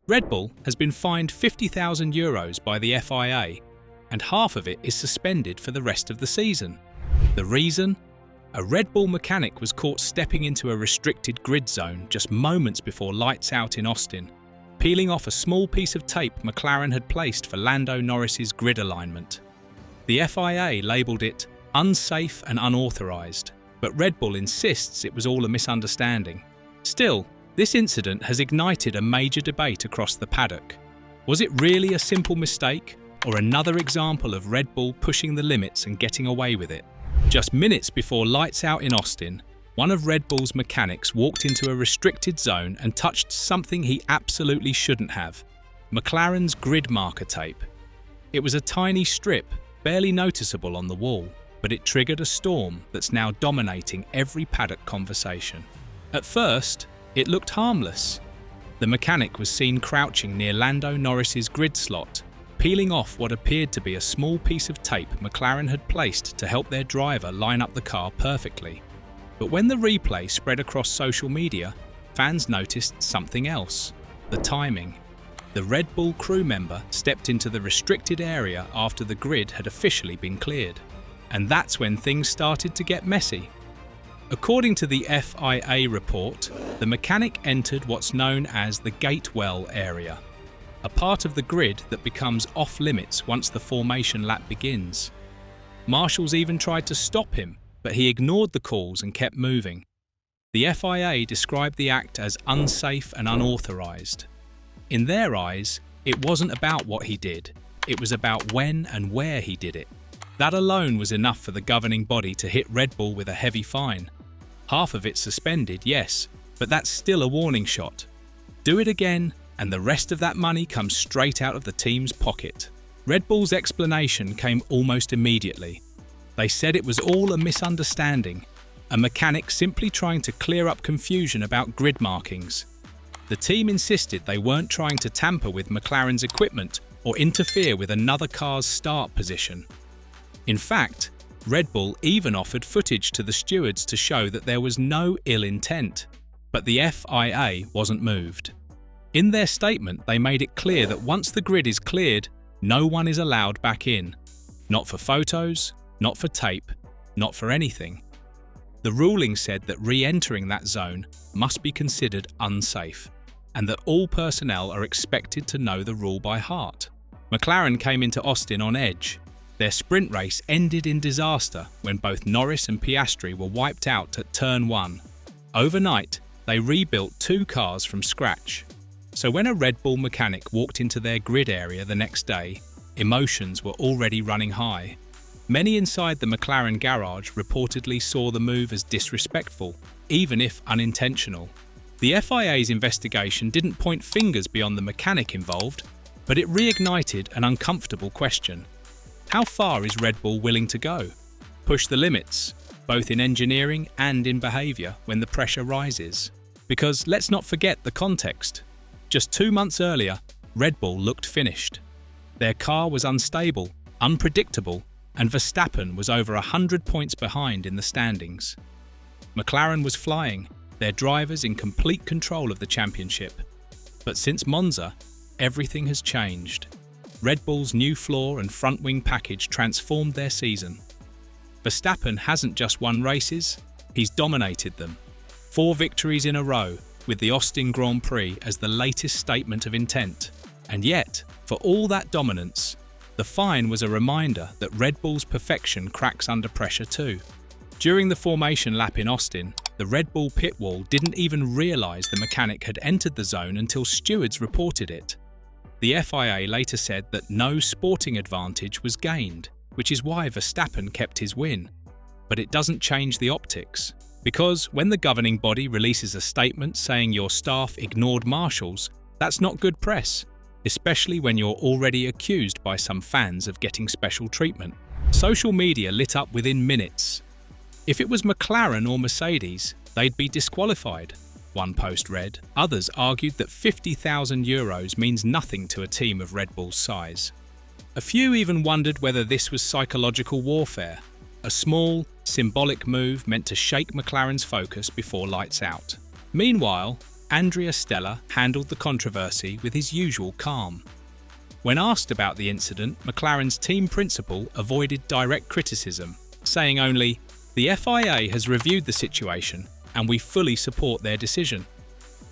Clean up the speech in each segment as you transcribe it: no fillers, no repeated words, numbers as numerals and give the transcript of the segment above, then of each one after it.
Red Bull has been fined €50,000 by the FIA, and half of it is suspended for the rest of the season. The reason? A Red Bull mechanic was caught stepping into a restricted grid zone just moments before lights out in Austin, peeling off a small piece of tape McLaren had placed for Lando Norris's grid alignment. The FIA labelled it unsafe and unauthorized, but Red Bull insists it was all a misunderstanding. Still, this incident has ignited a major debate across the paddock. Was it really a simple mistake, or another example of Red Bull pushing the limits and getting away with it? Just minutes before lights out in Austin, one of Red Bull's mechanics walked into a restricted zone and touched something he absolutely shouldn't have: McLaren's grid marker tape. It was a tiny strip, barely noticeable on the wall, but it triggered a storm that's now dominating every paddock conversation. At first, it looked harmless. The mechanic was seen crouching near Lando Norris's grid slot, peeling off what appeared to be a small piece of tape McLaren had placed to help their driver line up the car perfectly. But when the replay spread across social media, fans noticed something else: the timing. The Red Bull crew member stepped into the restricted area after the grid had officially been cleared. And that's when things started to get messy. According to the FIA report, the mechanic entered what's known as the gatewell area, a part of the grid that becomes off-limits once the formation lap begins. Marshals even tried to stop him, but he ignored the calls and kept moving. The FIA described the act as unsafe and unauthorized. In their eyes, it wasn't about what he did, it was about when and where he did it. That alone was enough for the governing body to hit Red Bull with a heavy fine. Half of it suspended, yes, but that's still a warning shot. Do it again, and the rest of that money comes straight out of the team's pocket. Red Bull's explanation came almost immediately. They said it was all a misunderstanding, a mechanic simply trying to clear up confusion about grid markings. The team insisted they weren't trying to tamper with McLaren's equipment or interfere with another car's start position. In fact, Red Bull even offered footage to the stewards to show that there was no ill intent, but the FIA wasn't moved. In their statement, they made it clear that once the grid is cleared, no one is allowed back in. Not for photos, not for tape, not for anything. The ruling said that re-entering that zone must be considered unsafe, and that all personnel are expected to know the rule by heart. McLaren came into Austin on edge. Their sprint race ended in disaster when both Norris and Piastri were wiped out at turn 1. Overnight, they rebuilt 2 cars from scratch. So when a Red Bull mechanic walked into their grid area the next day, emotions were already running high. Many inside the McLaren garage reportedly saw the move as disrespectful, even if unintentional. The FIA's investigation didn't point fingers beyond the mechanic involved, but it reignited an uncomfortable question. How far is Red Bull willing to go? Push the limits, both in engineering and in behaviour when the pressure rises. Because let's not forget the context. Just 2 months earlier, Red Bull looked finished. Their car was unstable, unpredictable, and Verstappen was over 100 points behind in the standings. McLaren was flying, their drivers in complete control of the championship. But since Monza, everything has changed. Red Bull's new floor and front wing package transformed their season. Verstappen hasn't just won races, he's dominated them. 4 victories in a row, with the Austin Grand Prix as the latest statement of intent. And yet, for all that dominance, the fine was a reminder that Red Bull's perfection cracks under pressure too. During the formation lap in Austin, the Red Bull pit wall didn't even realise the mechanic had entered the zone until stewards reported it. The FIA later said that no sporting advantage was gained, which is why Verstappen kept his win. But it doesn't change the optics, because when the governing body releases a statement saying your staff ignored marshals, that's not good press, especially when you're already accused by some fans of getting special treatment. Social media lit up within minutes. If it was McLaren or Mercedes, they'd be disqualified, one post read. Others argued that €50,000 means nothing to a team of Red Bull's size. A few even wondered whether this was psychological warfare, a small, symbolic move meant to shake McLaren's focus before lights out. Meanwhile, Andrea Stella handled the controversy with his usual calm. When asked about the incident, McLaren's team principal avoided direct criticism, saying only, "The FIA has reviewed the situation and we fully support their decision."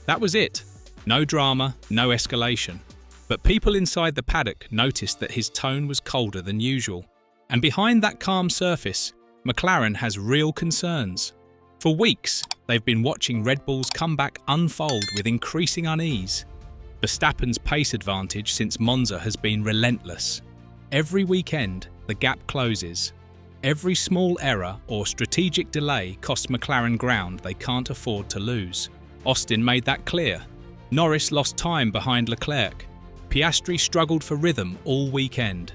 That was it. No drama, no escalation. But people inside the paddock noticed that his tone was colder than usual. And behind that calm surface, McLaren has real concerns. For weeks, they've been watching Red Bull's comeback unfold with increasing unease. Verstappen's pace advantage since Monza has been relentless. Every weekend, the gap closes. Every small error or strategic delay costs McLaren ground they can't afford to lose. Austin made that clear. Norris lost time behind Leclerc. Piastri struggled for rhythm all weekend.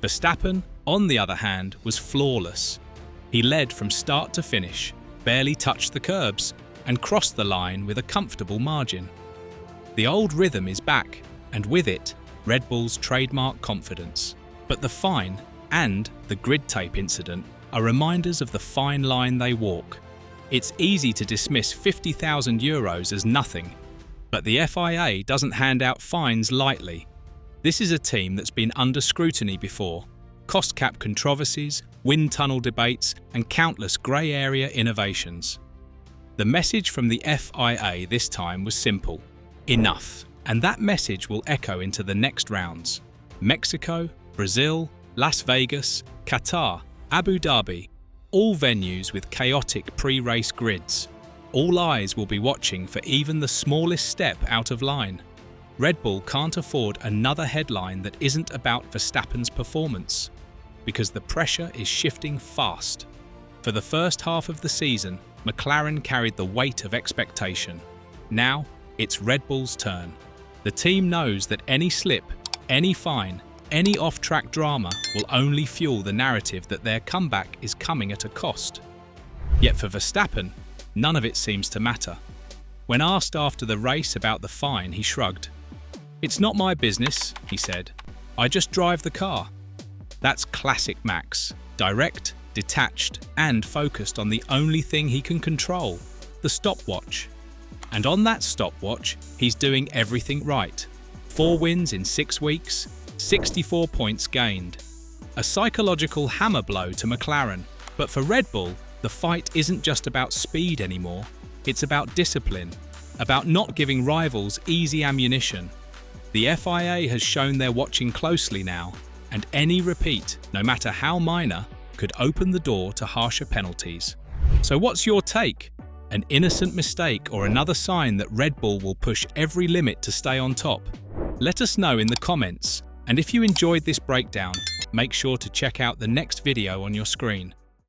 Verstappen, on the other hand, was flawless. He led from start to finish, barely touched the curbs, and crossed the line with a comfortable margin. The old rhythm is back, and with it, Red Bull's trademark confidence. But the fine and the grid tape incident are reminders of the fine line they walk. It's easy to dismiss €50,000 as nothing, but the FIA doesn't hand out fines lightly. This is a team that's been under scrutiny before. Cost cap controversies, wind tunnel debates, and countless grey area innovations. The message from the FIA this time was simple: enough. And that message will echo into the next rounds. Mexico, Brazil, Las Vegas, Qatar, Abu Dhabi, all venues with chaotic pre-race grids. All eyes will be watching for even the smallest step out of line. Red Bull can't afford another headline that isn't about Verstappen's performance, because the pressure is shifting fast. For the first half of the season, McLaren carried the weight of expectation. Now, it's Red Bull's turn. The team knows that any slip, any fine, any off-track drama will only fuel the narrative that their comeback is coming at a cost. Yet for Verstappen, none of it seems to matter. When asked after the race about the fine, he shrugged. "It's not my business," he said. "I just drive the car." That's classic Max, direct, detached, and focused on the only thing he can control, the stopwatch. And on that stopwatch, he's doing everything right. 4 wins in 6 weeks, 64 points gained. A psychological hammer blow to McLaren. But for Red Bull, the fight isn't just about speed anymore. It's about discipline, about not giving rivals easy ammunition. The FIA has shown they're watching closely now, and any repeat, no matter how minor, could open the door to harsher penalties. So what's your take? An innocent mistake or another sign that Red Bull will push every limit to stay on top? Let us know in the comments, and if you enjoyed this breakdown, make sure to check out the next video on your screen.